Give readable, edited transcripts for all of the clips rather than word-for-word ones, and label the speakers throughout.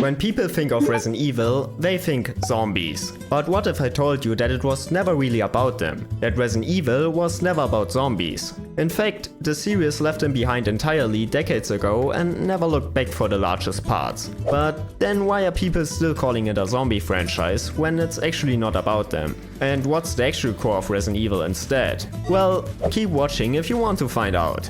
Speaker 1: When people think of Resident Evil, they think zombies. But what if I told you that it was never really about them? That Resident Evil was never about zombies. In fact, the series left them behind entirely decades ago and never looked back for the largest parts. But then why are people still calling it a zombie franchise when it's actually not about them? And what's the actual core of Resident Evil instead? Well, keep watching if you want to find out.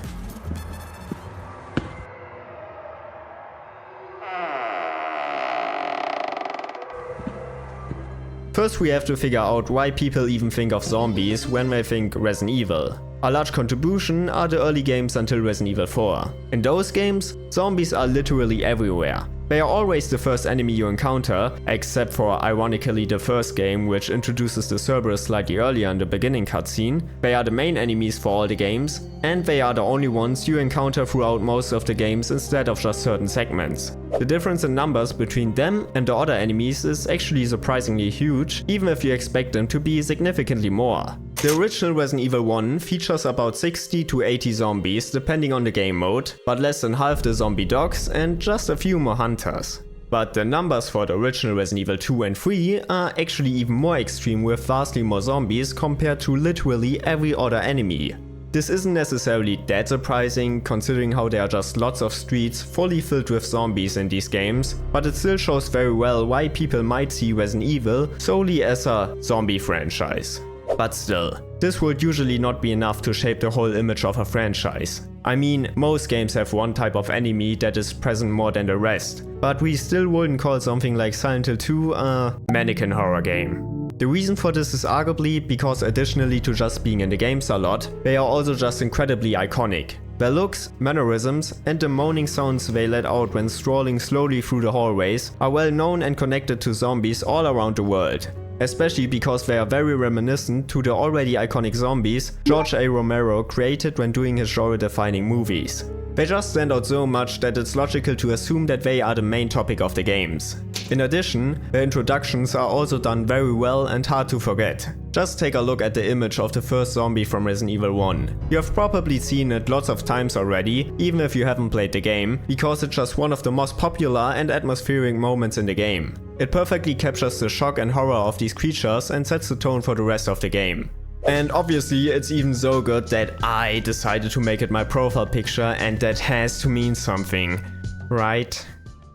Speaker 1: First we have to figure out why people even think of zombies when they think Resident Evil. A large contribution are the early games until Resident Evil 4. In those games, zombies are literally everywhere. They are always the first enemy you encounter, except for ironically the first game, which introduces the Cerberus slightly earlier in the beginning cutscene. They are the main enemies for all the games, and they are the only ones you encounter throughout most of the games instead of just certain segments. The difference in numbers between them and the other enemies is actually surprisingly huge, even if you expect them to be significantly more. The original Resident Evil 1 features about 60 to 80 zombies depending on the game mode, but less than half the zombie dogs and just a few more hunters. But the numbers for the original Resident Evil 2 and 3 are actually even more extreme, with vastly more zombies compared to literally every other enemy. This isn't necessarily that surprising, considering how there are just lots of streets fully filled with zombies in these games, but it still shows very well why people might see Resident Evil solely as a zombie franchise. But still, this would usually not be enough to shape the whole image of a franchise. I mean, most games have one type of enemy that is present more than the rest, but we still wouldn't call something like Silent Hill 2 a mannequin horror game. The reason for this is arguably because additionally to just being in the games a lot, they are also just incredibly iconic. Their looks, mannerisms, and the moaning sounds they let out when strolling slowly through the hallways are well known and connected to zombies all around the world. Especially because they are very reminiscent to the already iconic zombies George A. Romero created when doing his genre-defining movies. They just stand out so much that it's logical to assume that they are the main topic of the games. In addition, their introductions are also done very well and hard to forget. Just take a look at the image of the first zombie from Resident Evil 1. You have probably seen it lots of times already, even if you haven't played the game, because it's just one of the most popular and atmospheric moments in the game. It perfectly captures the shock and horror of these creatures and sets the tone for the rest of the game. And obviously it's even so good that I decided to make it my profile picture, and that has to mean something, right?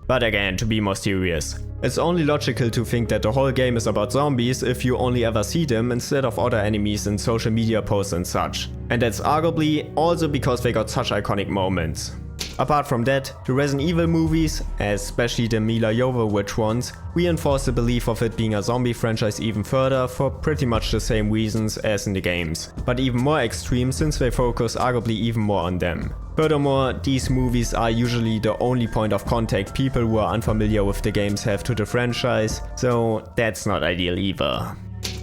Speaker 1: But again, to be more serious, it's only logical to think that the whole game is about zombies if you only ever see them instead of other enemies in social media posts and such. And that's arguably also because they got such iconic moments. Apart from that, the Resident Evil movies, especially the Mila Jovovich ones, reinforce the belief of it being a zombie franchise even further for pretty much the same reasons as in the games, but even more extreme since they focus arguably even more on them. Furthermore, these movies are usually the only point of contact people who are unfamiliar with the games have to the franchise, so that's not ideal either.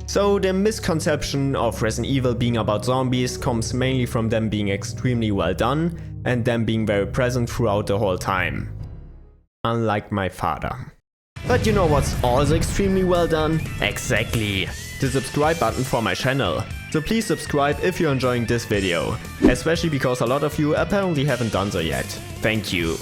Speaker 1: So the misconception of Resident Evil being about zombies comes mainly from them being extremely well done and them being very present throughout the whole time. Unlike my father. But you know what's also extremely well done? Exactly! The subscribe button for my channel. So please subscribe if you're enjoying this video, especially because a lot of you apparently haven't done so yet. Thank you!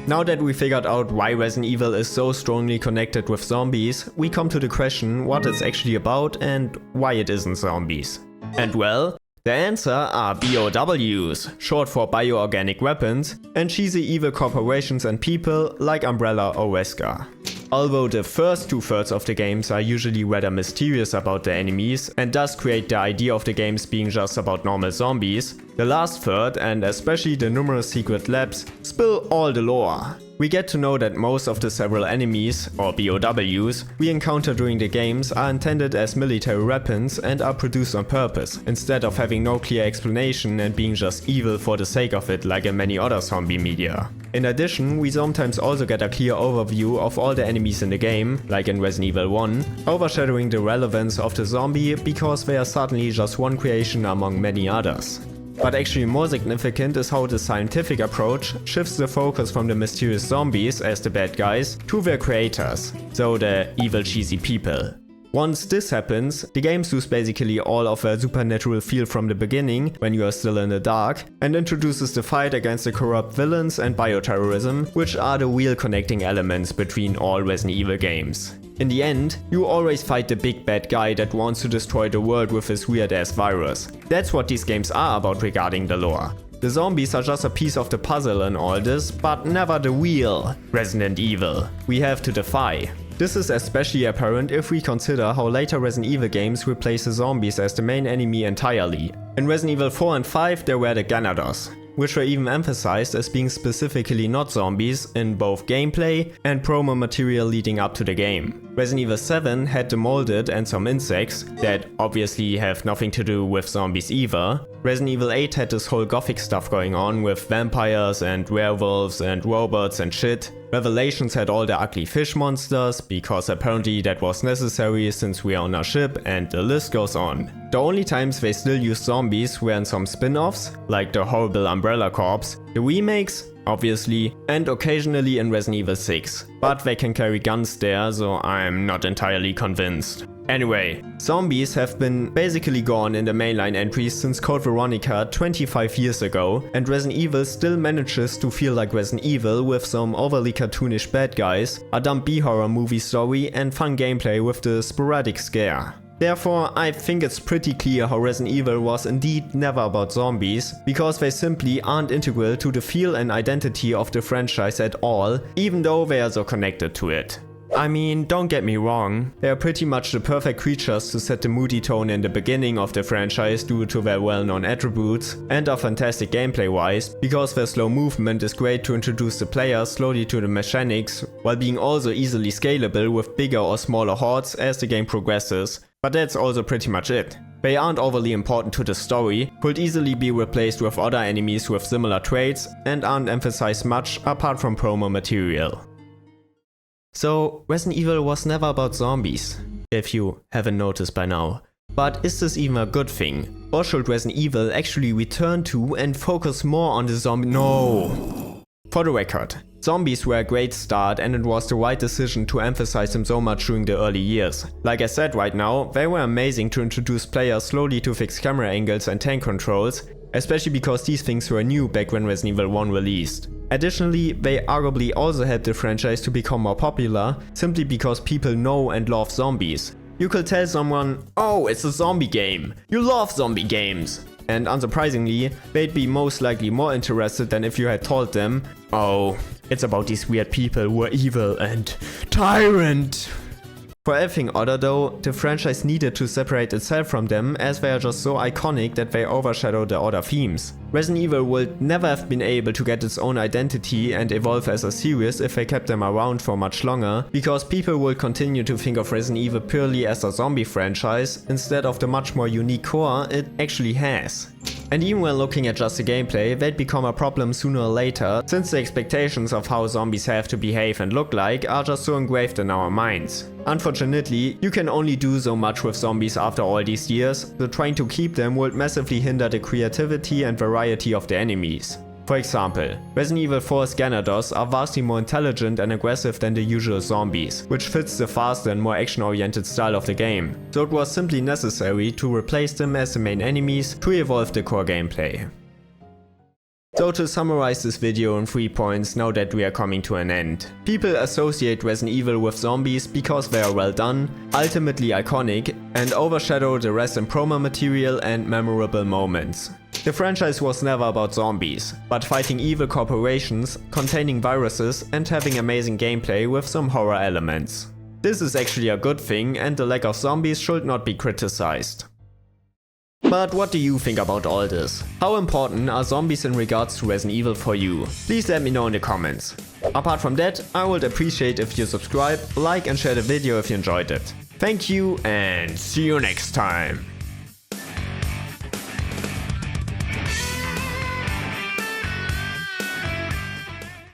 Speaker 1: Now that we figured out why Resident Evil is so strongly connected with zombies, we come to the question what it's actually about and why it isn't zombies. And well, the answer are BOWs, short for bioorganic weapons, and cheesy evil corporations and people like Umbrella or Wesker. Although the first 2/3 of the games are usually rather mysterious about the enemies and thus create the idea of the games being just about normal zombies, the last third, and especially the numerous secret labs, spill all the lore. We get to know that most of the several enemies, or BOWs, we encounter during the games are intended as military weapons and are produced on purpose, instead of having no clear explanation and being just evil for the sake of it like in many other zombie media. In addition, we sometimes also get a clear overview of all the enemies in the game, like in Resident Evil 1, overshadowing the relevance of the zombie because they are suddenly just one creation among many others. But actually more significant is how the scientific approach shifts the focus from the mysterious zombies as the bad guys to their creators, so the evil cheesy people. Once this happens, the games lose basically all of their supernatural feel from the beginning, when you are still in the dark, and introduces the fight against the corrupt villains and bioterrorism, which are the real connecting elements between all Resident Evil games. In the end, you always fight the big bad guy that wants to destroy the world with his weird ass virus. That's what these games are about regarding the lore. The zombies are just a piece of the puzzle in all this, but never the real Resident Evil we have to defy. This is especially apparent if we consider how later Resident Evil games replace the zombies as the main enemy entirely. In Resident Evil 4 and 5 there were the Ganados, which were even emphasized as being specifically not zombies in both gameplay and promo material leading up to the game. Resident Evil 7 had the molded and some insects that obviously have nothing to do with zombies either. Resident Evil 8 had this whole gothic stuff going on with vampires and werewolves and robots and shit. Revelations had all the ugly fish monsters, because apparently that was necessary since we are on a ship, and the list goes on. The only times they still used zombies were in some spin-offs, like the horrible Umbrella Corps, the remakes, obviously, and occasionally in Resident Evil 6. But they can carry guns there, so I'm not entirely convinced. Anyway, zombies have been basically gone in the mainline entries since Code Veronica 25 years ago, and Resident Evil still manages to feel like Resident Evil with some overly cartoonish bad guys, a dumb B-horror movie story, and fun gameplay with the sporadic scare. Therefore, I think it's pretty clear how Resident Evil was indeed never about zombies, because they simply aren't integral to the feel and identity of the franchise at all, even though they are so connected to it. I mean, don't get me wrong, they are pretty much the perfect creatures to set the moody tone in the beginning of the franchise due to their well-known attributes, and are fantastic gameplay-wise, because their slow movement is great to introduce the player slowly to the mechanics, while being also easily scalable with bigger or smaller hordes as the game progresses, but that's also pretty much it. They aren't overly important to the story, could easily be replaced with other enemies with similar traits, and aren't emphasized much apart from promo material. So, Resident Evil was never about zombies, if you haven't noticed by now. But is this even a good thing? Or should Resident Evil actually return to and focus more on the zombie— No! For the record, zombies were a great start and it was the right decision to emphasize them so much during the early years. Like I said right now, they were amazing to introduce players slowly to fixed camera angles and tank controls, especially because these things were new back when Resident Evil 1 released. Additionally, they arguably also helped the franchise to become more popular, simply because people know and love zombies. You could tell someone, "Oh, it's a zombie game. You love zombie games." And unsurprisingly, they'd be most likely more interested than if you had told them, "Oh, it's about these weird people who are evil and tyrant." For everything other though, the franchise needed to separate itself from them as they are just so iconic that they overshadow the other themes. Resident Evil would never have been able to get its own identity and evolve as a series if they kept them around for much longer, because people will continue to think of Resident Evil purely as a zombie franchise instead of the much more unique core it actually has. And even when looking at just the gameplay, they'd become a problem sooner or later, since the expectations of how zombies have to behave and look like are just so engraved in our minds. Unfortunately, you can only do so much with zombies after all these years, so trying to keep them would massively hinder the creativity and variety of the enemies. For example, Resident Evil 4's Ganados are vastly more intelligent and aggressive than the usual zombies, which fits the faster and more action-oriented style of the game, so it was simply necessary to replace them as the main enemies to evolve the core gameplay. So to summarize this video in 3 points now that we are coming to an end. People associate Resident Evil with zombies because they are well done, ultimately iconic, and overshadow the rest in promo material and memorable moments. The franchise was never about zombies, but fighting evil corporations, containing viruses, and having amazing gameplay with some horror elements. This is actually a good thing, and the lack of zombies should not be criticized. But what do you think about all this? How important are zombies in regards to Resident Evil for you? Please let me know in the comments. Apart from that, I would appreciate if you subscribe, like and share the video if you enjoyed it. Thank you and see you next time.